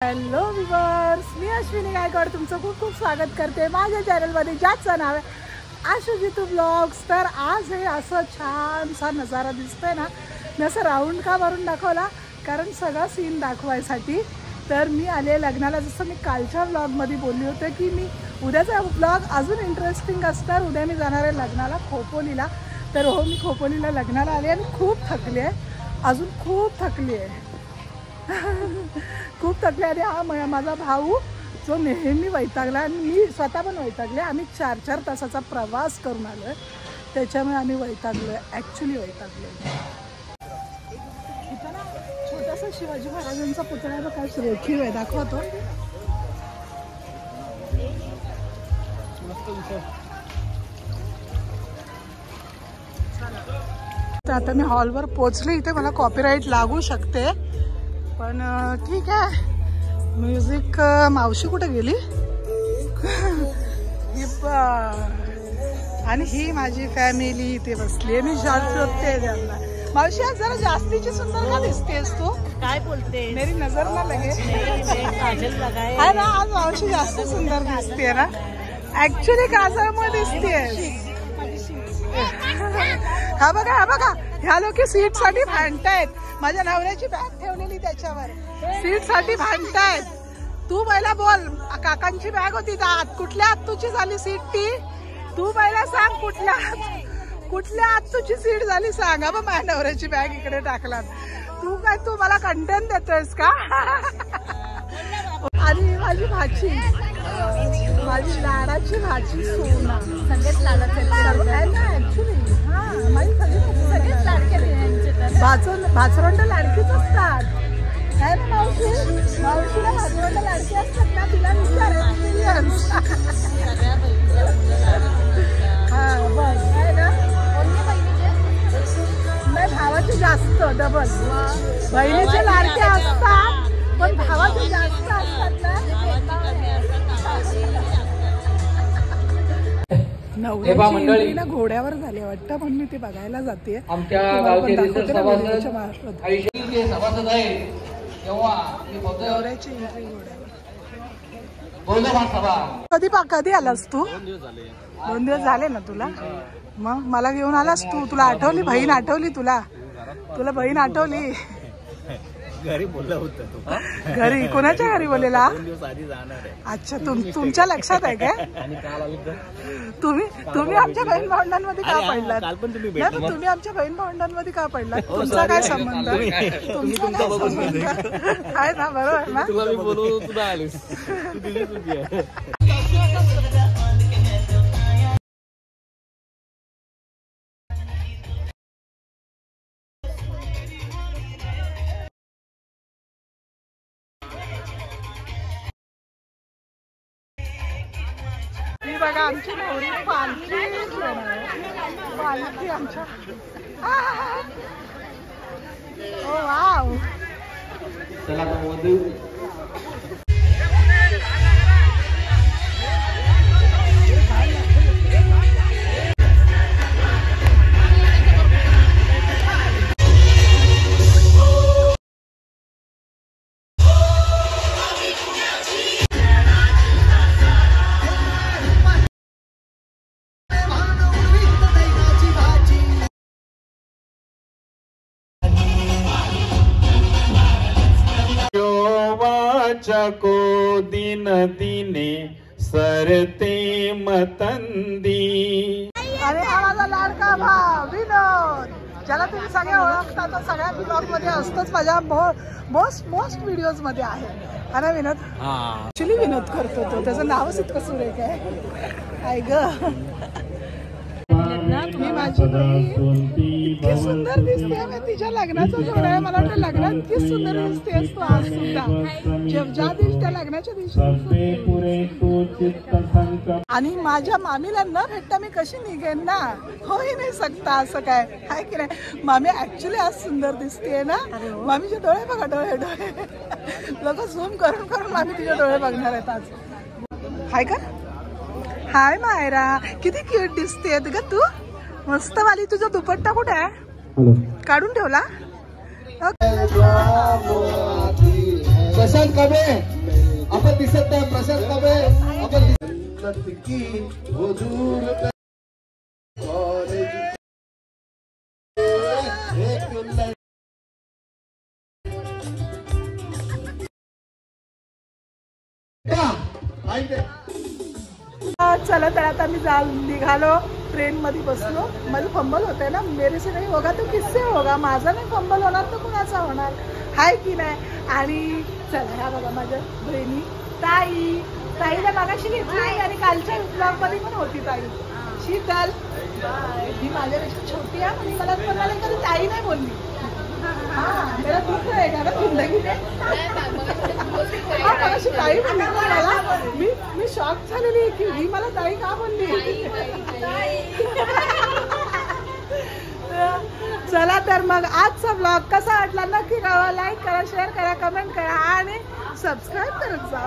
Hello viewers, मी अश्विनी गायकवाड तुमचं खूप खूप स्वागत करते माझ्या चॅनलमध्ये, ज्याचं नाव आहे आशुजितू ब्लॉग्स। तर आज हे असं छानसा नजारा दिसतोय ना, मी असं राऊंड का मारून दाखवला कारण सगळा सीन दाखवायसाठी। तर मी आले लग्नाला, जसं मी कालच्या ब्लॉगमध्ये बोलली होते की मी उद्याचा ब्लॉग अजून इंटरेस्टिंग असणार। उद्या मी जाणार आहे लग्नाला खोपोलीला। तर हो, मी खोपोलीला लग्नाला आले आणि खूप थकली आहे, अजून खूप थकली आहे खूप थकले। आणि हा माझा भाऊ जो नेहमी वैतागला आणि मी स्वतः पण वैतागले। आम्ही 4-4 तासाचा प्रवास करून आलो आहे, त्याच्यामुळे आम्ही वैतागलो आहे, ॲक्च्युली वैतागलो आहे। इथं ना छोटासा शिवाजी महाराजांचा पुतळा बघा, रेखीव आहे, दाखवतो। तर आता मी हॉलवर पोचले, इथे मला कॉपीराईट लागू शकते पण ठीक आहे। म्युझिक मावशी कुठे गेली आणि ही माझी फॅमिली इथे बसली आहे, मी शोधते त्यांना। मावशी आज जरा जास्तीची सुंदर का दिसतेस तू? काय बोलते? मेरी नजर ना लगे काजल लगाए है ना, आज मावशी जास्त सुंदर दिसते ना, ऍक्च्युली काजळमुळे दिसतेय। हा बघा, हा बघा, ह्या लोक सीट साठी भांडतायत, माझ्या नवऱ्याची बॅग ठेवलेली त्याच्यावर, सीट साठी भांडतायत। तू पहिला बोल, काकांची बॅग होती आत, कुठल्या हात तुझी झाली सीट ती? तू पहिला सांग, कुठल्या हात तुझी सीट झाली सांग। बा, माझ्या नवऱ्याची बॅग इकडे टाकलात तू, काय तू मला कंटेंट देतोयस का? आणि माझी भाची, माझी लाडाची भाची सोना, सगळेच लाडाचे ऍक्च्युली हा माझी सगळेच लाडके भाचरंड लाडकीच असतात, है ना मावशी? मावशीला भाचरंड लाडकी असतात ना, तिला विचार एक्सपिरियन्स। हा बस, आहे ना? नाही, भावाचे जास्त डबल, बहिणीचे लाडके असतात पण भावाचे जास्त असतात ना। नवऱ्याची घोड्यावर झाले वाटतं, पण मी ते बघायला जाते। आमच्या गावचे सभासद आहे नवऱ्याची एंट्री घोड्यावर। कधी आलास तू? 2 दिवस झाले ना तुला? मग मला घेऊन आलास तू? तुला आठवली बहीण? आठवली तुला बहीण आठवली? घरी बोलला होता तू? घरी कोणाच्या घरी बोललेला? 2 दिवस आधी जाणार आहे। अच्छा, तुमच्या लक्षात आहे काय? आणि काल आली तर तुम्ही आमच्या बहीण भावंडांमध्ये का पडलात? काल पण तुम्ही नाही, तुम्ही आमच्या बहीण भावंडांमध्ये का पडलात? तुमचा काय संबंध? तुमचा आहे ना, बरोबर ना? तुला मी बोलवतो, तुला आलीस, तू दिली चुकी आहे। बघा, आमची नवरी पालखी आमच्या। ओ वाव, चला वधू को दिन दिने सरते मतंदी। अरे हा माझा लाडका भाव विनोद, ज्याला तुम्ही सगळे ओळखता, तो सगळ्या ब्लॉग मध्ये असतोच, माझ्या मोस्ट व्हिडिओज मध्ये आहे ना विनोद? ऍक्च्युली विनोद करतो तो, त्याचं नावच इतकं सुरेख आहे ग। मी माझी इतकी सुंदर दिसते, तिच्या लग्नाचा जोडा आहे, मला वाटतं लग्नात इतकी सुंदर दिसतेस तू आज सुद्धा, ज्या दिवशी त्या लग्नाच्या दिवशी। आणि माझ्या मामीला न भेटता मी कशी निघेन ना, होई नाही सकता असं काय आहे की नाही? मामी ऍक्च्युली आज सुंदर दिसतेय ना। मामीचे डोळे बघा, डोळे लोक झूम करून मामी तुझे डोळे बघणार आहेत आज, हाय का? हाय मायरा, किती क्यूट दिसते ग तू, मस्त वाली। तुझा दुपट्टा कुठे आहे? काढून ठेवला? प्रशांत कांबळे आपण दिसत नाही. प्रशांत कांबळे आपण चला तर आता मी निघालो, ट्रेन मध्ये बसलो. माझं फंबल होत आहे ना, मेरे से नाही होगा तो किससे होगा. माझा नाही फंबल होणार तर कुणाचा होणार, हाय की नाही. आणि चला ह्या बघा माझ्या बहिणी ताईला मागाशी घेतली आणि कालच्या ब्लॉग मध्ये पण होती ताई. शीतल ही माझ्यापेक्षा छोटी आहे आणि मला कोणाला कधी ताई नाही बोलली. मेरा दुःख आहे का जिंदगी मगाशी ताई बोलली मला. मी शॉक झालेली की ही मला ताई का बोलली. चला तर मग आजचा ब्लॉग कसा वाटला नक्की कळवा. लाईक करा, शेअर करा, कमेंट करा आणि सबस्क्राईब करत जा.